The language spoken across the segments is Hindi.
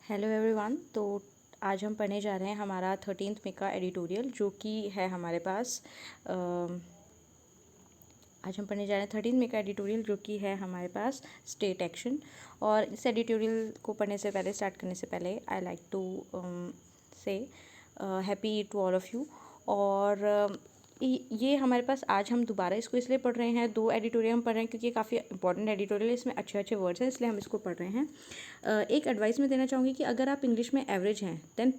Hello everyone. तो आज हम पढ़ने जा रहे हैं हमारा 13th में का एडिटोरियल जो कि है हमारे पास आज हम पढ़ने जा रहे हैं 13th में का एडिटोरियल जो कि है हमारे पास स्टेट एक्शन। और इस एडिटोरियल को पढ़ने से पहले, स्टार्ट करने से पहले, I like to say happy to all of you. और ये हमारे पास आज हम दोबारा इसको इसलिए पढ़ रहे हैं, दो एडिटोरियल हम पढ़ रहे हैं क्योंकि काफ़ी इंपॉर्टेंट एडिटोरियल है, इसमें अच्छे अच्छे वर्ड्स हैं, इसलिए हम इसको पढ़ रहे हैं। एक एडवाइस मैं देना चाहूँगी कि अगर आप इंग्लिश में एवरेज हैं then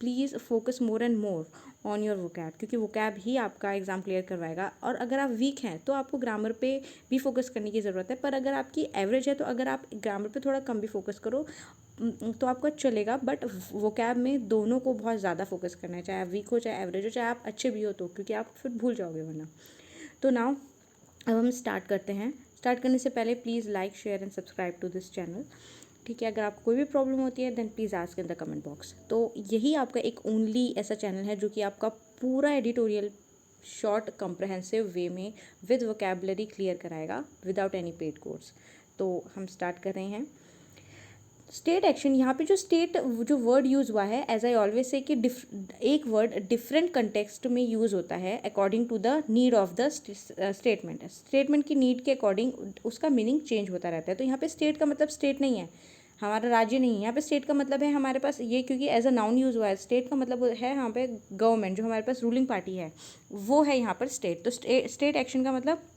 please focus more and more on your vocab, क्योंकि वोकैब ही आपका एग्ज़ाम क्लियर करवाएगा। और अगर आप वीक हैं तो आपको ग्रामर पे भी फोकस करने की ज़रूरत है, पर अगर आपकी एवरेज है तो अगर आप ग्रामर पे थोड़ा कम भी फोकस करो तो आपका चलेगा। बट वोकैब में दोनों को बहुत ज़्यादा फोकस करना है, चाहे आप वीक हो, चाहे एवरेज हो, चाहे आप अच्छे भी हो, तो क्योंकि आप फिर भूल जाओगे वरना। तो नाउ अब हम स्टार्ट करते हैं। स्टार्ट करने से पहले please like, share and subscribe to this channel. ठीक है, अगर आपको कोई भी प्रॉब्लम होती है then please ask in the comment box. तो यही आपका एक ओनली ऐसा चैनल है जो कि आपका पूरा एडिटोरियल शॉर्ट कॉम्प्रहेंसिव वे में विद वोकैबुलरी क्लियर कराएगा विदाउट एनी पेड कोर्स। तो हम स्टार्ट कर रहे हैं। स्टेट एक्शन, यहाँ पे जो स्टेट जो वर्ड यूज़ हुआ है, एज आई ऑलवेज से कि एक वर्ड डिफरेंट कंटेक्स्ट में यूज़ होता है according to the need of the statement. Statement की नीड के अकॉर्डिंग उसका मीनिंग चेंज होता रहता है। तो यहाँ पे स्टेट का मतलब स्टेट नहीं है, हमारा राज्य नहीं है। यहाँ पे स्टेट का मतलब है हमारे पास ये, क्योंकि एज अ नाउन यूज़ हुआ है। स्टेट का मतलब है यहाँ पे गवर्नमेंट, जो हमारे पास रूलिंग पार्टी है वो है यहाँ पर स्टेट। तो स्टेट एक्शन का मतलब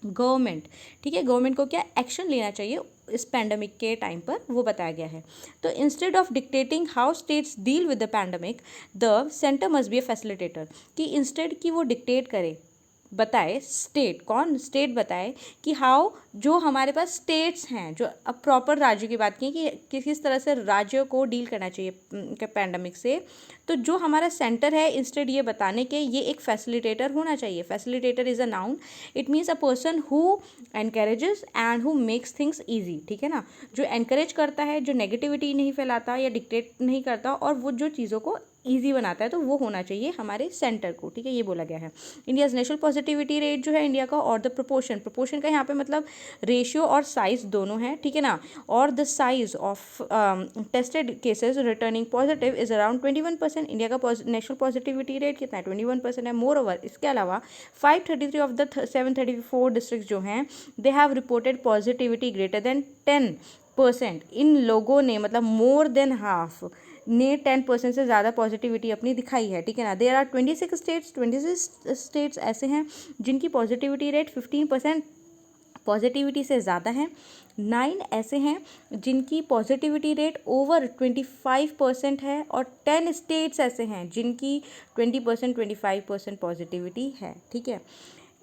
गवर्नमेंट। ठीक है, गवर्नमेंट को क्या एक्शन लेना चाहिए इस पैंडमिक के टाइम पर, वो बताया गया है। तो instead of dictating how states deal with the pandemic, the centre must be a facilitator. कि इंस्टेड की वो डिक्टेट करे, बताए, स्टेट कौन, स्टेट बताए कि हाउ जो हमारे पास स्टेट्स हैं, जो अब प्रॉपर राज्य की बात की कि किस तरह से राज्यों को डील करना चाहिए पैंडमिक से। तो जो हमारा सेंटर है, इंस्टेड ये बताने के, ये एक फैसिलिटेटर होना चाहिए। Facilitator is a noun, it means a person who encourages and who makes things easy. ठीक है ना, जो एनकरेज करता है, जो नेगेटिविटी नहीं फैलाता या डिक्टेट नहीं करता, और वो जो चीज़ों को ईजी बनाता है, तो वो होना चाहिए हमारे सेंटर को। ठीक है, ये बोला गया है। इंडियाज़ नेशनल पॉजिटिविटी रेट जो है इंडिया का, और द प्रोपोर्शन का यहाँ पे मतलब रेशियो और साइज दोनों है। ठीक है ना, और the size of tested cases returning positive is around 21%। India का नेशनल पॉजिटिविटी रेट कितना है, 21% है। मोर ओवर, इसके अलावा 533 ऑफ द 734 डिस्ट्रिक्ट जो हैं, they have reported positivity greater than 10%। इन लोगों ने, मतलब मोर देन हाफ ने 10% से ज़्यादा पॉजिटिविटी अपनी दिखाई है। ठीक है ना, देयर आर 26 स्टेट्स ऐसे हैं जिनकी पॉजिटिविटी रेट 15% पॉजिटिविटी से ज़्यादा है। 9 ऐसे हैं जिनकी पॉजिटिविटी रेट ओवर 25% है, और 10 स्टेट्स ऐसे हैं जिनकी 20%, 25% पॉजिटिविटी है। ठीक है,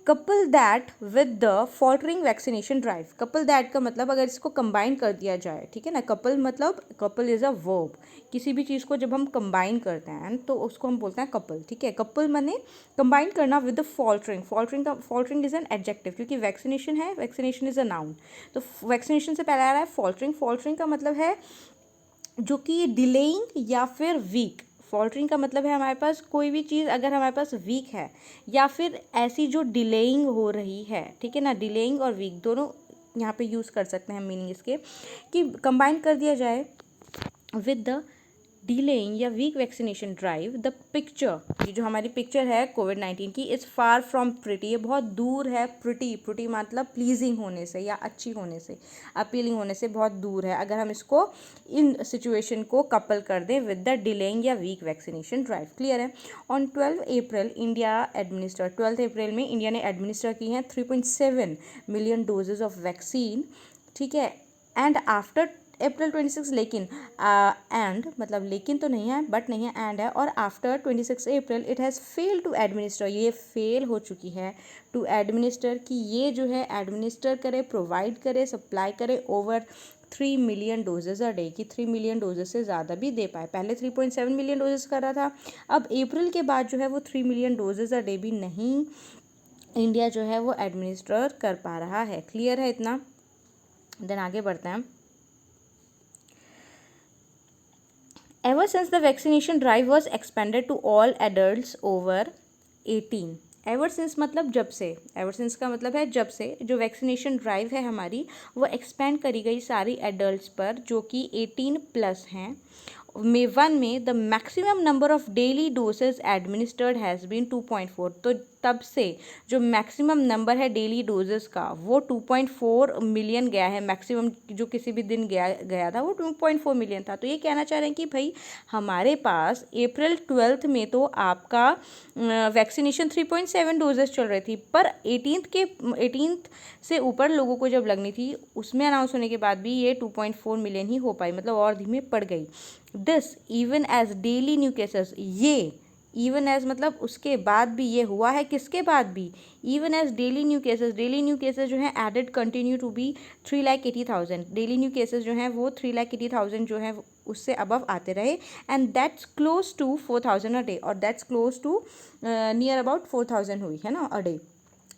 couple that with the faltering vaccination drive. Couple that का मतलब अगर इसको कंबाइन कर दिया जाए, ठीक है ना, कपल मतलब कपल इज़ अ वर्ब। किसी भी चीज़ को जब हम कंबाइन करते हैं तो उसको हम बोलते हैं कपल। ठीक है, कपल माने कंबाइन करना with the faltering is an adjective, क्योंकि वैक्सीनेशन है, वैक्सीनेशन इज़ अ नाउन। तो वैक्सीनेशन से पहले आ रहा है फॉल्टरिंग का मतलब है जो कि डिलेइंग या फिर वीक। फॉल्टरिंग का मतलब है हमारे पास कोई भी चीज़ अगर हमारे पास वीक है, या फिर ऐसी जो डिलेइंग हो रही है। ठीक है ना, डिलेइंग और वीक दोनों यहाँ पे यूज़ कर सकते हैं मीनिंग इसके, कि कंबाइन कर दिया जाए विद द डिलेइंग या weak vaccination drive. The picture, ये जो हमारी पिक्चर है कोविड-19 की, इज़ फार फ्रॉम प्रिटी, ये बहुत दूर है। प्रिटी मतलब प्लीजिंग होने से या अच्छी होने से, अपीलिंग होने से बहुत दूर है। अगर हम इसको इन सिचुएशन को कपल कर दें विद द डिलेइंग या वीक वैक्सीनेशन ड्राइव। क्लियर है। ऑन 12 अप्रैल इंडिया एडमिनिस्टर, 12 अप्रैल में इंडिया ने एडमिनिस्टर की हैं 3.7 मिलियन डोजेज ऑफ वैक्सीन। ठीक है, एंड आफ्टर अप्रैल 26, लेकिन एंड मतलब लेकिन तो नहीं है, बट नहीं है, एंड है। और after 26 April it has fail to administer, ये फेल हो चुकी है टू एडमिनिस्टर, कि ये जो है एडमिनिस्टर करे, प्रोवाइड करे, सप्लाई करे over 3 million doses a day, की 3 मिलियन डोजेज से ज़्यादा भी दे पाए। पहले 3.7 मिलियन डोजेज कर रहा था, अब अप्रैल के बाद जो है वो 3 मिलियन डोजेज़ अ डे भी नहीं इंडिया जो है वो एडमिनिस्टर कर पा रहा है। क्लियर है इतना। देन आगे बढ़ते हैं। Ever since the vaccination drive was expanded to all adults over 18, ever since मतलब जब से, एवर सिंस का मतलब है जब से, जो वैक्सीनेशन ड्राइव है हमारी वो एक्सपेंड करी गई सारी एडल्ट्स पर जो कि 18+ हैं। मे 1 में the maximum number of daily doses administered has been 2.4। तो तब से जो मैक्सिमम नंबर है डेली डोजेस का वो 2.4 मिलियन गया है। मैक्सिमम जो किसी भी दिन गया था वो 2.4 मिलियन था। तो ये कहना चाह रहे हैं कि भाई हमारे पास अप्रैल 12 में तो आपका वैक्सीनेशन 3.7 डोजेस चल रही थी, पर 18 से ऊपर लोगों को जब लगनी थी उसमें अनाउंस होने के बाद भी ये 2.4 मिलियन ही हो पाई, मतलब और धीमे पड़ गई। This even as daily new cases, ये इवन एज मतलब उसके बाद भी ये हुआ है, किसके बाद भी, even as daily new cases, daily new cases जो हैं added continue to be 3,80,000, daily new cases जो हैं वो 3,80,000 जो है उससे अबव आते रहे, and that's close to 4,000 a day, और that's close to near about 4,000 हुई है ना a day.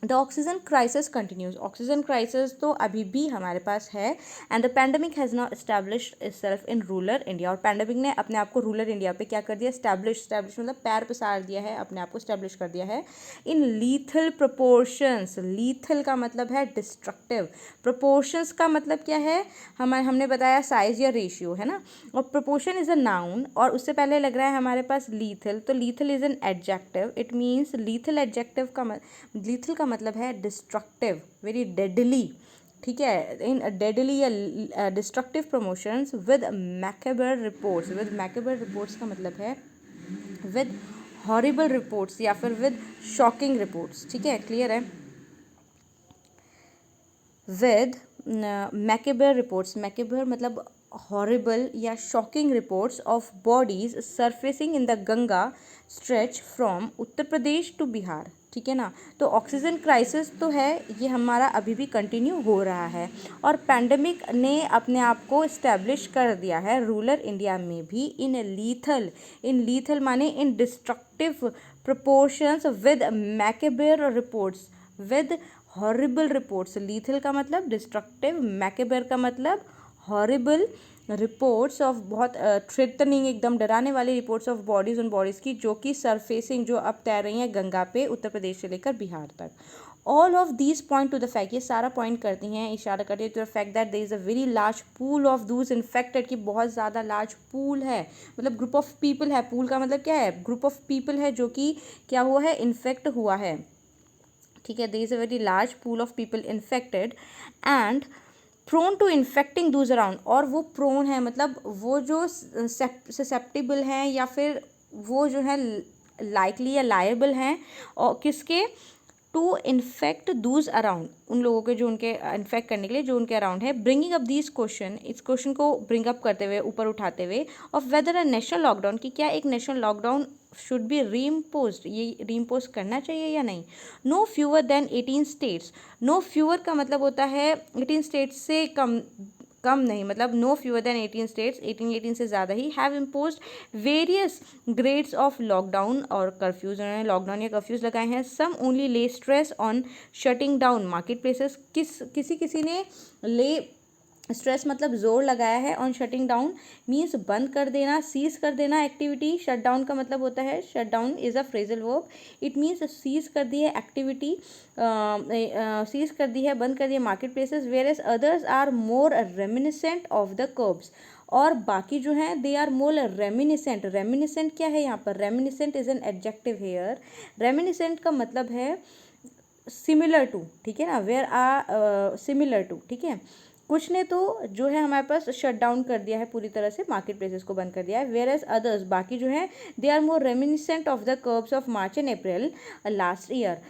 The oxygen crisis continues, oxygen crisis तो अभी भी हमारे पास है, and the pandemic has not established itself in rural India, और पैंडमिक ने अपने आप को रूरल इंडिया पे क्या कर दिया, इस्टेब्लिश मतलब पैर पसार दिया है, अपने आप को इस्टेब्लिश कर दिया है इन लीथल प्रोपोर्शंस। लीथल का मतलब है डिस्ट्रक्टिव, प्रोपोर्शंस का मतलब क्या है, हमने बताया साइज या रेशियो है ना, और प्रोपोर्शन इज़ अ नाउन, और उससे पहले लग रहा है हमारे पास लीथल, तो lethal is an adjective, it means lethal adjective का लीथल का मतलब है डिस्ट्रक्टिव, वेरी डेडली, ठीक है, इन डेडली या destructive promotions with macabre reports, with macabre reports का मतलब है विद हॉरिबल रिपोर्ट्स या फिर विद शॉकिंग रिपोर्ट्स, ठीक है, क्लियर है, विद मैकेबर रिपोर्ट्स, मैकेबर मतलब हॉरिबल या shocking reports of bodies surfacing in the Ganga stretch from Uttar Pradesh to Bihar, ठीक है ना। तो ऑक्सीजन क्राइसिस तो है, ये हमारा अभी भी कंटिन्यू हो रहा है, और पैंडमिक ने अपने आप को इस्टेब्लिश कर दिया है रूरल इंडिया में भी इन लीथल माने in destructive proportions with macabre reports, with horrible reports. Lethal का मतलब डिस्ट्रक्टिव, मैकेबर का मतलब हॉरिबल रिपोर्ट्स ऑफ, बहुत थ्रेटनिंग, एकदम डराने वाली रिपोर्ट्स ऑफ बॉडीज, उन बॉडीज़ की जो कि सरफेसिंग, जो अब तैर रही हैं गंगा पे उत्तर प्रदेश से लेकर बिहार तक। All of these point to the fact, ये सारा पॉइंट करती हैं, इशारा करती है to the fact that there is a very large pool of those infected, की बहुत ज़्यादा लार्ज पूल है, मतलब ग्रुप ऑफ पीपल है, पूल का मतलब क्या है, ग्रुप ऑफ पीपल है जो कि क्या हुआ है, इन्फेक्ट हुआ है, ठीक है, there is a very large pool of people infected and prone to infecting those around, और वो प्रोन है मतलब वो जो ससेप्टिबल हैं या फिर वो जो है लाइकली या लायबल हैं, और किसके, टू इन्फेक्ट दूज अराउंड, उन लोगों के जो उनके इन्फेक्ट करने के लिए जो उनके अराउंड है। ब्रिंगिंग अप दिस क्वेश्चन, इस क्वेश्चन को ब्रिंग अप करते हुए, ऊपर उठाते हुए, of whether a national lockdown, कि क्या एक national lockdown should be reimposed, ये रीइम्पोज करना चाहिए या नहीं। No fewer than 18 states, no fewer का मतलब होता है 18 स्टेट्स से कम नहीं, मतलब नो फ्यूअर देन 18 स्टेट्स, 18 से ज़्यादा ही have imposed various grades of lockdown और कर्फ्यूज़, उन्होंने लॉकडाउन या कर्फ्यूज़ लगाए हैं। Some only lay stress on shutting down market places, किसी ने ले स्ट्रेस मतलब जोर लगाया है ऑन शटिंग डाउन, मीन्स बंद कर देना, सीज कर देना एक्टिविटी। शट डाउन का मतलब होता है, shut down is a phrasal verb, it means cease कर दी है एक्टिविटी, सीज कर दी है, बंद कर दिया market places, whereas others are more reminiscent of the curbs, और बाकी जो हैं they are more reminiscent. Reminiscent क्या है यहाँ पर, reminiscent is an adjective here, reminiscent का मतलब है सिमिलर टू, ठीक है ना, वेयर आर सिमिलर टू, ठीक है। कुछ ने तो जो है हमारे पास शट डाउन कर दिया है पूरी तरह से, मार्केट प्लेसेस को बंद कर दिया है, वेयर एज अदर्स बाकी जो है they are more reminiscent of the curbs of March and April last year,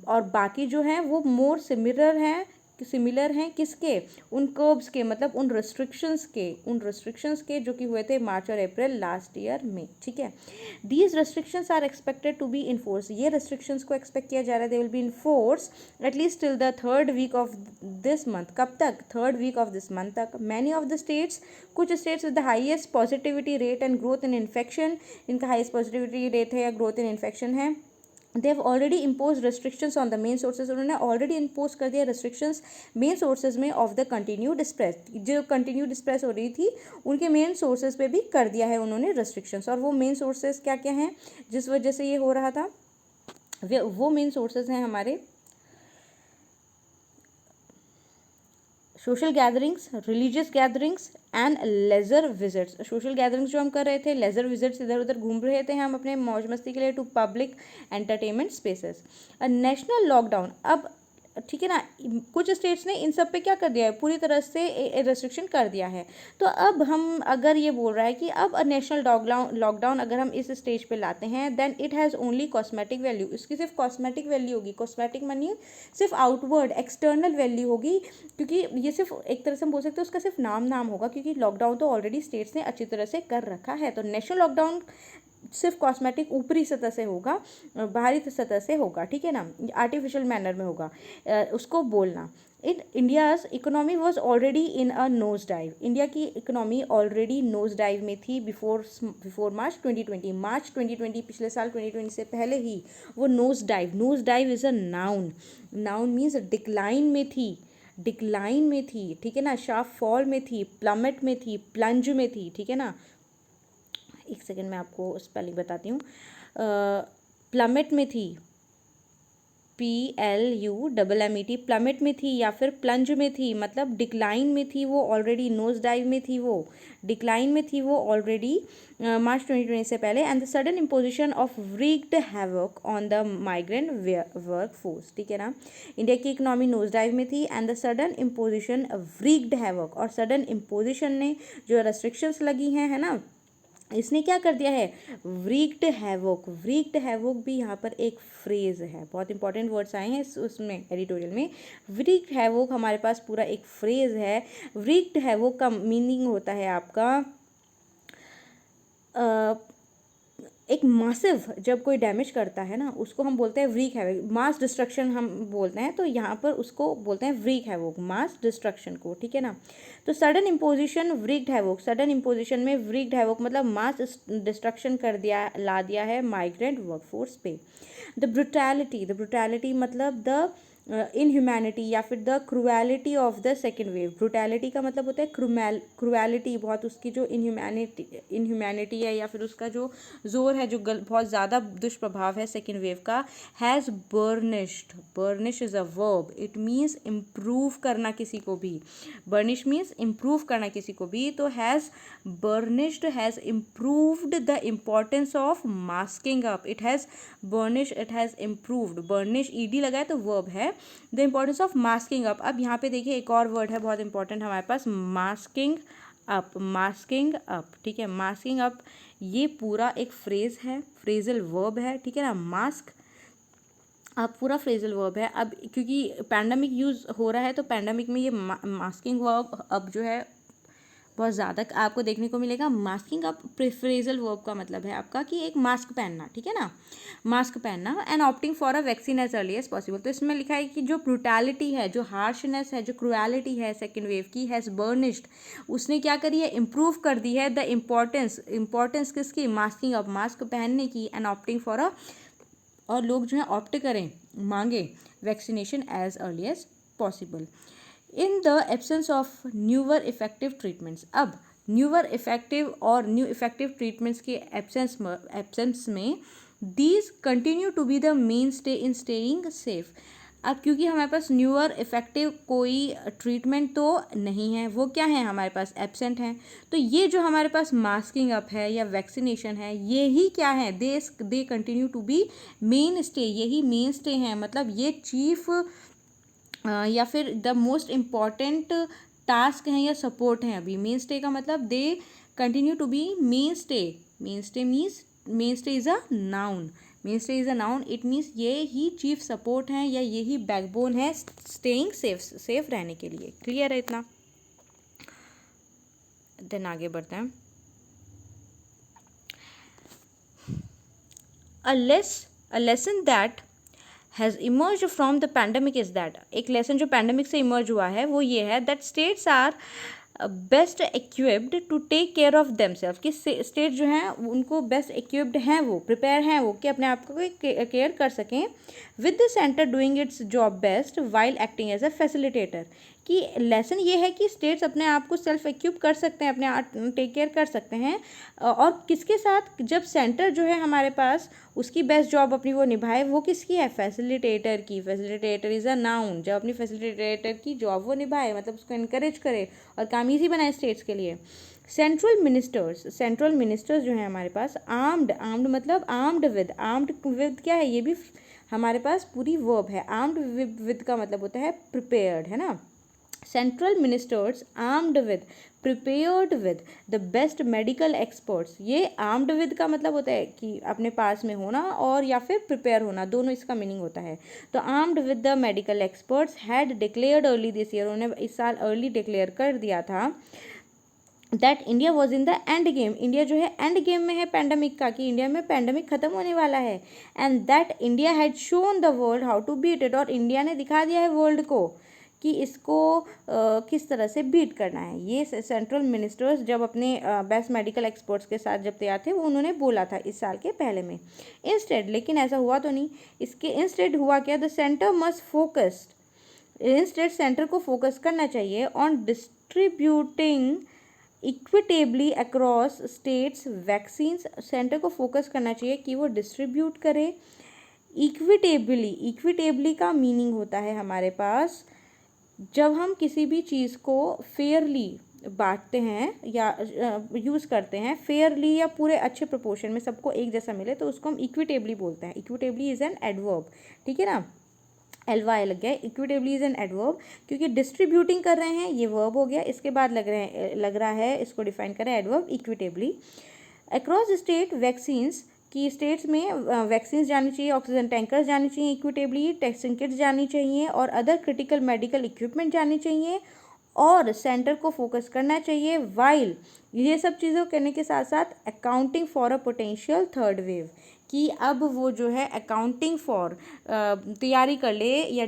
और बाकी जो हैं वो मोर सिमिलर हैं किसके, उन कर्ब्स के, मतलब उन रिस्ट्रिक्शंस के जो कि हुए थे मार्च और अप्रैल लास्ट ईयर में, ठीक है। These restrictions are expected to be in force, ये रेस्ट्रिक्शंस को एक्सपेक्ट किया जा रहा है, they will be in force at least till the 3rd week of this month, कब तक, 3rd week of this month तक। मैनी ऑफ द स्टेट्स, कुछ states with the highest positivity rate and growth in infection, इनका हाइएस्ट पॉजिटिविटी रेट है या ग्रोथ इन इन्फेक्शन है, they have already impose restrictions on the main sources, उन्होंने ऑलरेडी इम्पोज कर दिया रेस्ट्रिक्शंस मेन सोर्सेज में ऑफ द कंटिन्यूड स्प्रेड, जो कंटिन्यूड स्प्रेड हो रही थी उनके मेन सोर्सेज पे भी कर दिया है उन्होंने रेस्ट्रिक्शंस, और वो मेन सोर्सेज क्या क्या हैं जिस वजह से ये हो रहा था, वो मेन सोर्सेज हैं हमारे social gatherings, religious gatherings and leisure visits. Social gatherings जो हम कर रहे थे, लेजर विजिट्स इधर उधर घूम रहे थे हम अपने मौज मस्ती के लिए to public entertainment spaces. National lockdown, अब ठीक है ना, कुछ स्टेट्स ने इन सब पे क्या कर दिया है, पूरी तरह से रेस्ट्रिक्शन कर दिया है। तो अब हम अगर ये बोल रहा है कि अब नेशनल लॉकडाउन अगर हम इस स्टेज पे लाते हैं, then it has only cosmetic value. इसकी सिर्फ कॉस्मेटिक वैल्यू होगी। कॉस्मेटिक मनी सिर्फ आउटवर्ड एक्सटर्नल वैल्यू होगी, क्योंकि ये सिर्फ एक तरह से हम बोल सकते हैं उसका सिर्फ नाम होगा, क्योंकि लॉकडाउन तो ऑलरेडी स्टेट्स ने अच्छी तरह से कर रखा है। तो नेशनल लॉकडाउन सिर्फ कॉस्मेटिक ऊपरी सतह से होगा, बाहरी सतह से होगा, ठीक है ना, आर्टिफिशियल मैनर में होगा उसको बोलना। India's economy was already in a nose dive. India की इकोनॉमी ऑलरेडी नोज डाइव में थी बिफोर मार्च 2020। मार्च 2020 पिछले साल 2020 से पहले ही वो nose dive is a noun means decline में थी, ठीक है ना, शार्प फॉल में थी, प्लमेट में थी, प्लंज में थी, ठीक है ना। एक सेकेंड मैं आपको स्पेलिंग बताती हूँ। प्लमेट में थी, PLUMMET, प्लमेट में थी या फिर प्लंज में थी, मतलब डिक्लाइन में थी वो ऑलरेडी, नोज डाइव में थी वो, डिक्लाइन में थी वो ऑलरेडी मार्च 2020 से पहले। And the sudden imposition of wreaked havoc on the migrant work force, ठीक है ना। इंडिया की इकोनॉमी नोज डाइव में थी and the sudden imposition wreaked havoc, और सडन इम्पोजिशन ने जो रेस्ट्रिक्शंस लगी हैं, है ना, इसने क्या कर दिया है, wreaked havoc भी यहाँ पर एक फ्रेज है, बहुत इंपॉर्टेंट वर्ड्स आए हैं उसमें एडिटोरियल में। wreaked havoc हमारे पास पूरा एक फ्रेज है। wreaked havoc का मीनिंग होता है आपका एक मासिव, जब कोई डैमेज करता है ना उसको हम बोलते हैं wreak havoc, मास डिस्ट्रक्शन हम बोलते हैं, तो यहाँ पर उसको बोलते हैं wreak havoc, मास डिस्ट्रक्शन को, ठीक है ना। तो sudden imposition wreaked havoc, sudden imposition में wreaked havoc मतलब मास डिस्ट्रक्शन ला दिया है माइग्रेंट वर्कफोर्स पे। द ब्रुटैलिटी मतलब द इनह्यूमैनिटी या फिर the cruelty of the second wave. Brutality का मतलब होता है क्रूएलिटी, बहुत उसकी जो इनह्यूमैनिटी है या फिर उसका जो जोर है, जो बहुत ज़्यादा दुष्प्रभाव है सेकेंड वेव का। Has burnish is a verb, it means improve करना किसी को भी, बर्निश मीन्स इम्प्रूव करना किसी को भी। तो has burnished, has improved the importance of masking up, it has improved, burnish ED लगाए तो वर्ब है, the importance of masking up. अब यहाँ पे देखिए एक और वर्ड है बहुत इंपॉर्टेंट हमारे पास, मास्किंग अप, ठीक है। मास्किंग अप ये पूरा एक फ्रेज है, फ्रेजल वर्ब है, ठीक है ना। मास्क अब पूरा फ्रेजल वर्ब है। अब क्योंकि पैंडमिक यूज़ हो रहा है तो पैंडमिक में ये मास्किंग वर्ब अब जो है बहुत ज़्यादा आपको देखने को मिलेगा। मास्किंग अप फ्रेजल वर्ब का मतलब है आपका कि एक मास्क पहनना, ठीक है ना, मास्क पहनना। And opting for a vaccine as early as possible. तो इसमें लिखा है कि जो ब्रूटैलिटी है, जो हार्शनेस है, जो क्रूएलिटी है सेकेंड वेव की, हैज़ बर्निश्ड, उसने क्या करी है, इम्प्रूव कर दी है द इम्पोर्टेंस किसकी, मास्किंग अप, मास्क पहनने की। एंड ऑप्टिंग फॉर अ, और लोग जो है ऑप्ट करें, मांगे vaccination as early as possible. In the absence of newer effective treatments, अब न्यूअर इफेक्टिव और न्यू इफेक्टिव ट्रीटमेंट्स के एब्सेंस में these continue to be the mainstay in staying safe. अब क्योंकि हमारे पास न्यूअर इफेक्टिव कोई ट्रीटमेंट तो नहीं है, वो क्या है हमारे पास, एब्सेंट हैं, तो ये जो हमारे पास मास्किंग अप है या वैक्सीनेशन है, ये ही क्या है, they continue to be mainstay, यही मेन स्टे हैं, मतलब ये चीफ या फिर द मोस्ट इम्पॉर्टेंट टास्क हैं या सपोर्ट हैं अभी। मेन स्टे का मतलब they continue to be mainstay means mainstay is a noun, it means ये ही चीफ सपोर्ट हैं या ये ही बैकबोन है स्टेइंग सेफ रहने के लिए। क्लियर है इतना? देन आगे बढ़ते हैं। A lesson that has emerged from the pandemic is that, एक लेसन जो पैंडमिक से इमर्ज हुआ है वो ये है that states are best equipped to take care of themselves, कि स्टेट जो हैं उनको बेस्ट equipped हैं, वो प्रिपेयर हैं वो कि अपने आप को केयर कर सकें, with the center doing its job best while acting as a facilitator, कि लेसन ये है कि स्टेट्स अपने आप को सेल्फ इक्विप कर सकते हैं, अपने आप टेक केयर कर सकते हैं, और किसके साथ, जब सेंटर जो है हमारे पास उसकी बेस्ट जॉब अपनी वो निभाए, वो किसकी है, फैसिलिटेटर की। Facilitator is a noun. जब अपनी फैसिलिटेटर की जॉब वो निभाए, मतलब उसको इनकरेज करे और काम ईजी बनाए स्टेट्स के लिए। सेंट्रल मिनिस्टर्स जो हैं हमारे पास, आर्म्ड मतलब आर्म्ड विद क्या है, ये भी हमारे पास पूरी वर्ब है। आर्म्ड विद का मतलब होता है प्रिपेयर्ड, है ना। Central ministers armed with, prepared with the best medical experts. ये आर्म्ड विद का मतलब होता है कि अपने पास में होना, और या फिर प्रिपेयर होना, दोनों इसका मीनिंग होता है। तो armed with the medical experts had declared early this year, उन्होंने इस साल अर्ली डिक्लेयर कर दिया था that India was in the end game, India जो है एंड गेम में है पैंडमिक का, कि इंडिया में पैंडमिक खत्म होने वाला है। And that India had shown the world how to beat it, और इंडिया ने दिखा दिया है वर्ल्ड को कि इसको किस तरह से बीट करना है। ये सेंट्रल मिनिस्टर्स जब अपने बेस्ट मेडिकल एक्सपर्ट्स के साथ जब तैयार थे, वो उन्होंने बोला था इस साल के पहले में। इंस्टेड, लेकिन ऐसा हुआ तो नहीं, इसके इंस्टेड हुआ क्या, the centre must focused, instead centre को फोकस करना चाहिए on distributing equitably across states vaccines. Centre को फोकस करना चाहिए कि वो डिस्ट्रीब्यूट करे इक्विटेबली का मीनिंग होता है हमारे पास जब हम किसी भी चीज़ को फेयरली बांटते हैं या यूज़ करते हैं, फेयरली या पूरे अच्छे प्रोपोर्शन में सबको एक जैसा मिले, तो उसको हम इक्विटेबली बोलते हैं। इक्विटेबली इज़ एन एडवर्ब, ठीक है ना, LY लग गया। इक्विटेबली इज एन एडवर्ब, क्योंकि डिस्ट्रीब्यूटिंग कर रहे हैं, ये वर्ब हो गया। इसके बाद लग रहा है इसको डिफाइन करें adverb equitably. Across state vaccines, की स्टेट्स में वैक्सीन्स जानी चाहिए, ऑक्सीजन टैंकर्स जानी चाहिए इक्विटेबली, टेस्टिंग किट्स जानी चाहिए, और अदर क्रिटिकल मेडिकल इक्विपमेंट जानी चाहिए, और सेंटर को फोकस करना चाहिए वाइल, ये सब चीज़ों करने के साथ साथ accounting for a potential third wave, कि अब वो जो है अकाउंटिंग फॉर तैयारी कर ले या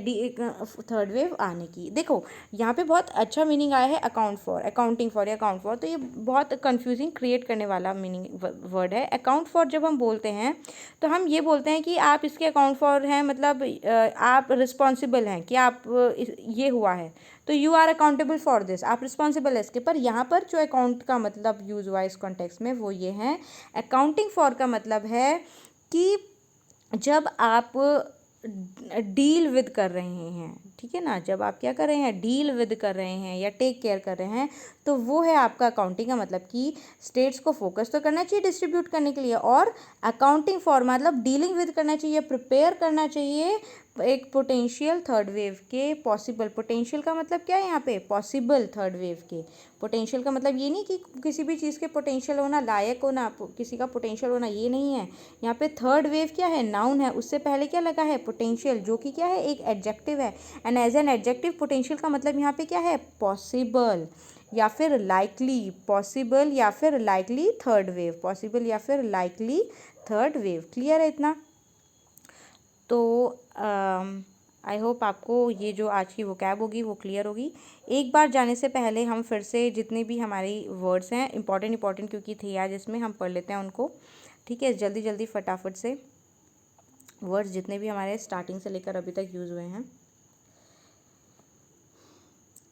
थर्ड वेव आने की। देखो यहाँ पे बहुत अच्छा मीनिंग आया है अकाउंटिंग फॉर या अकाउंट फॉर, तो ये बहुत कंफ्यूजिंग क्रिएट करने वाला मीनिंग वर्ड है। अकाउंट फॉर जब हम बोलते हैं तो हम ये बोलते हैं कि आप इसके अकाउंट फॉर हैं, मतलब आप रिस्पॉन्सिबल हैं कि आप ये हुआ है, तो you are accountable for this, आप रिस्पॉन्सिबल है इसके। पर यहाँ पर जो अकाउंट का मतलब यूज़ हुआ इस कॉन्टेक्स्ट में वो ये है, अकाउंटिंग फॉर का मतलब है कि जब आप डील विद कर रहे हैं, ठीक है ना, जब आप क्या कर रहे हैं, डील विद कर रहे हैं या टेक केयर कर रहे हैं, तो वो है आपका अकाउंटिंग का मतलब कि स्टेट्स को फोकस तो करना चाहिए डिस्ट्रीब्यूट करने के लिए, और अकाउंटिंग फॉर मतलब डीलिंग विद करना चाहिए, प्रिपेयर करना चाहिए एक पोटेंशियल थर्ड वेव के पॉसिबल। पोटेंशियल का मतलब क्या है यहाँ पे, पॉसिबल थर्ड वेव के। पोटेंशियल का मतलब ये नहीं कि किसी भी चीज़ के पोटेंशियल होना, लायक होना, किसी का पोटेंशियल होना, ये नहीं है। यहाँ पे थर्ड वेव क्या है, नाउन है, उससे पहले क्या लगा है, पोटेंशियल, जो कि क्या है, एक एडजेक्टिव है। And as an adjective potential का मतलब यहाँ पे क्या है, पॉसिबल या फिर लाइकली, पॉसिबल या फिर लाइकली थर्ड वेव, पॉसिबल या फिर लाइकली थर्ड वेव। क्लियर है इतना? तो आई होप आपको ये जो आज की वोकैब होगी वो क्लियर होगी। एक बार जाने से पहले हम फिर से जितने भी हमारी वर्ड्स हैं इंपॉर्टेंट क्योंकि थे आज इसमें, हम पढ़ लेते हैं उनको, ठीक है, जल्दी जल्दी फटाफट से वर्ड्स जितने भी हमारे स्टार्टिंग से लेकर अभी तक यूज़ हुए हैं,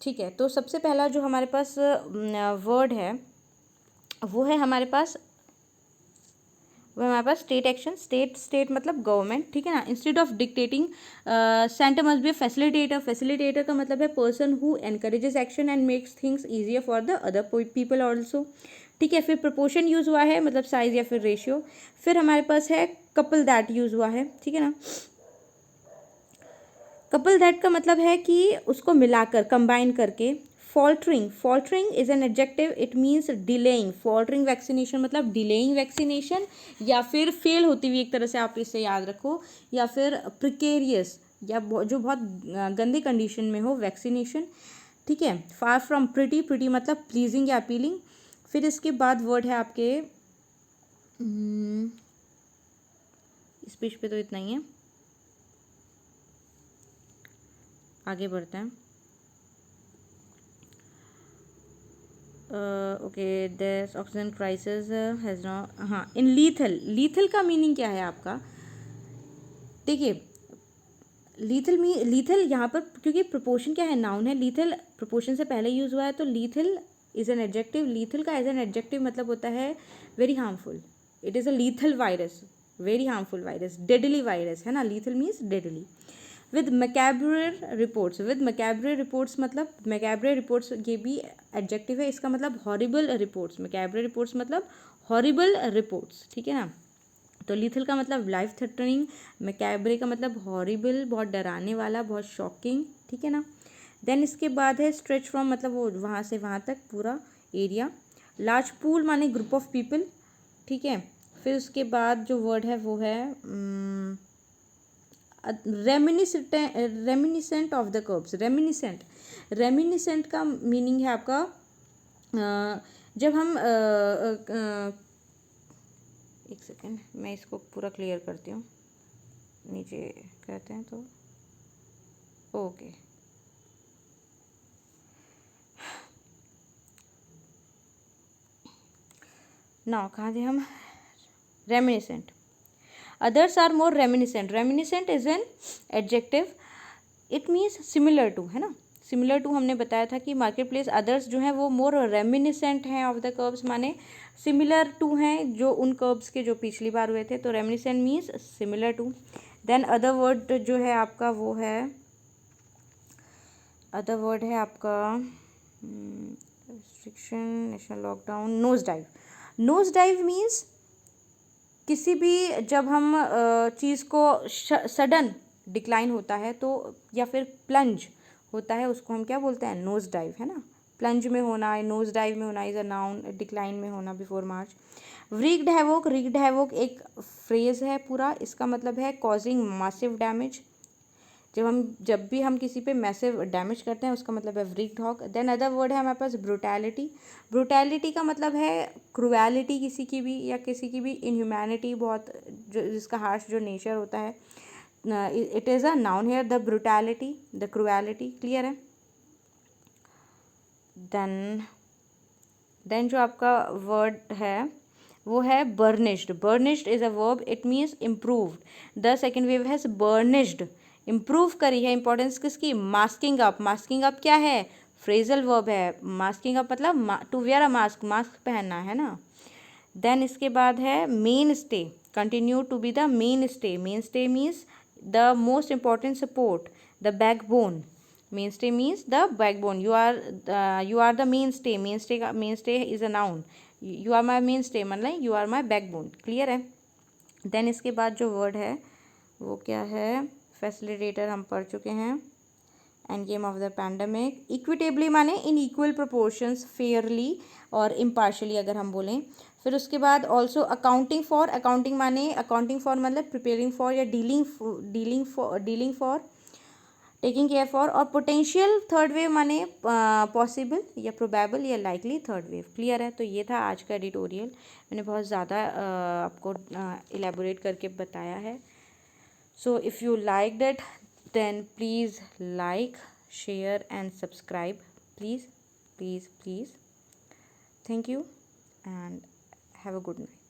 ठीक है। तो सबसे पहला जो हमारे पास वर्ड है वो है हमारे पास स्टेट एक्शन। स्टेट मतलब गवर्नमेंट, ठीक है ना। Instead of dictating centre must be facilitator. Facilitator का मतलब है person who encourages action and makes things easier for the other people also, ठीक है। फिर प्रोपोर्शन यूज़ हुआ है, मतलब साइज या फिर रेशियो। फिर हमारे पास है कपल दैट यूज़ हुआ है, ठीक है ना। कपल दैट का मतलब है कि उसको मिलाकर, कंबाइन करके। Faltering is an adjective, it means delaying. Faltering vaccination मतलब डिलेइंग वैक्सीनेशन, या फिर फेल होती हुई, एक तरह से आप इसे याद रखो। या फिर प्रिकेरियस, या जो बहुत गंदी कंडीशन में हो वैक्सीनेशन, ठीक है। फार फ्रॉम प्रिटी मतलब प्लीजिंग या अपीलिंग। फिर इसके बाद वर्ड है आपके, इस पेज पे तो इतना ही है, आगे बढ़ते हैं। Okay, this oxygen crisis has not, हाँ, इन लीथल का मीनिंग क्या है आपका? देखिए, लीथल यहाँ पर क्योंकि प्रोपोर्शन क्या है, नाउन है, लीथल प्रोपोर्शन से पहले यूज़ हुआ है, तो lethal is an adjective. Lethal का एज एन एडजेक्टिव मतलब होता है very harmful. It is a lethal virus, very harmful virus, deadly virus है ना। Lethal means deadly. With macabre reports, with macabre reports मतलब, मैकेब्रर रिपोर्ट्स ये भी एडजेक्टिव है, इसका मतलब हॉरिबल रिपोर्ट्स। मैकेब्रर रिपोर्ट्स मतलब हॉरिबल रिपोर्ट्स, ठीक है ना। तो लीथल का मतलब लाइफ थ्रेटनिंग, मैकेब्रे का मतलब हॉरिबल, बहुत डराने वाला, बहुत शॉकिंग, ठीक है ना। देन इसके बाद है स्ट्रेच फ्रॉम, मतलब वो वहाँ से वहाँ तक पूरा एरिया। लार्ज पूल माने ग्रुप ऑफ पीपल, ठीक है। फिर उसके बाद जो वर्ड है वो है reminiscent of the curbs. Reminiscent, reminiscent का मीनिंग है आपका जब हम एक सेकेंड मैं इसको पूरा क्लियर करती हूँ, नीचे कहते हैं तो ओके। नाउ कहाँ थे हम, reminiscent. Others are more reminiscent, reminiscent is an adjective, it means similar to, है ना। सिमिलर टू हमने बताया था कि मार्केट प्लेस अदर्स जो हैं वो मोर रेमिनिसेंट हैं ऑफ द कर्ब्स, माने सिमिलर टू हैं जो उन कर्ब्स के जो पिछली बार हुए थे, तो reminiscent means similar to. Then other word जो है आपका वो है, अदर वर्ड है आपका restriction, national lockdown, nose dive. Nose dive means किसी भी, जब हम चीज़ को सडन डिक्लाइन होता है तो, या फिर प्लंज होता है, उसको हम क्या बोलते हैं, नोज डाइव, है ना। प्लंज में होना है, नोज डाइव में होना इज अ नाउन, डिक्लाइन में होना बिफोर मार्च। रिग्ड हैवोक, रिग्ड हैवोक एक फ्रेज है पूरा, इसका मतलब है कॉजिंग मैसिव डैमेज। जब भी हम किसी पे मैसिव डैमेज करते हैं उसका मतलब है wreaked havoc. Then other word है हमारे पास ब्रूटैलिटी। ब्रूटैलिटी का मतलब है क्रुएलिटी किसी की भी, या किसी की भी इनह्यूमैनिटी, बहुत जो जिसका हार्श जो नेचर होता है, it is a noun here, the brutality, the cruelty, clear है। देन जो आपका वर्ड है वो है burnished. Burnished is a verb, it means improved. The second wave has burnished, improve करी है। इंपॉर्टेंस किसकी, मास्किंग अप। मास्किंग अप क्या है, फ्रेजल वर्ब है। मास्किंग अप मतलब to wear a mask, mask पहनना, है ना। देन इसके बाद है mainstay, continue to be the mainstay. Mainstay means the most important support, the backbone. mainstay means the backbone, you are the mainstay। mainstay is a noun, you are my mainstay मतलब you are my backbone, clear है। देन इसके बाद जो वर्ड है वो क्या है, फैसिलिटेटर हम पढ़ चुके हैं। End game of the pandemic, equitably माने इन इक्वल प्रोपोर्शंस, फेयरली और इम्पार्शली अगर हम बोलें। फिर उसके बाद ऑल्सो अकाउंटिंग फॉर, अकाउंटिंग माने अकाउंटिंग फॉर मतलब प्रिपेयरिंग फॉर या dealing for, taking care for. और पोटेंशियल थर्ड वेव माने पॉसिबल या प्रोबेबल या लाइकली थर्ड वेव, क्लियर है। तो ये था आज का एडिटोरियल, मैंने बहुत ज़्यादा आपको इलेबोरेट करके बताया है। So if you like that then please like, share and subscribe, please please please. Thank you and have a good night.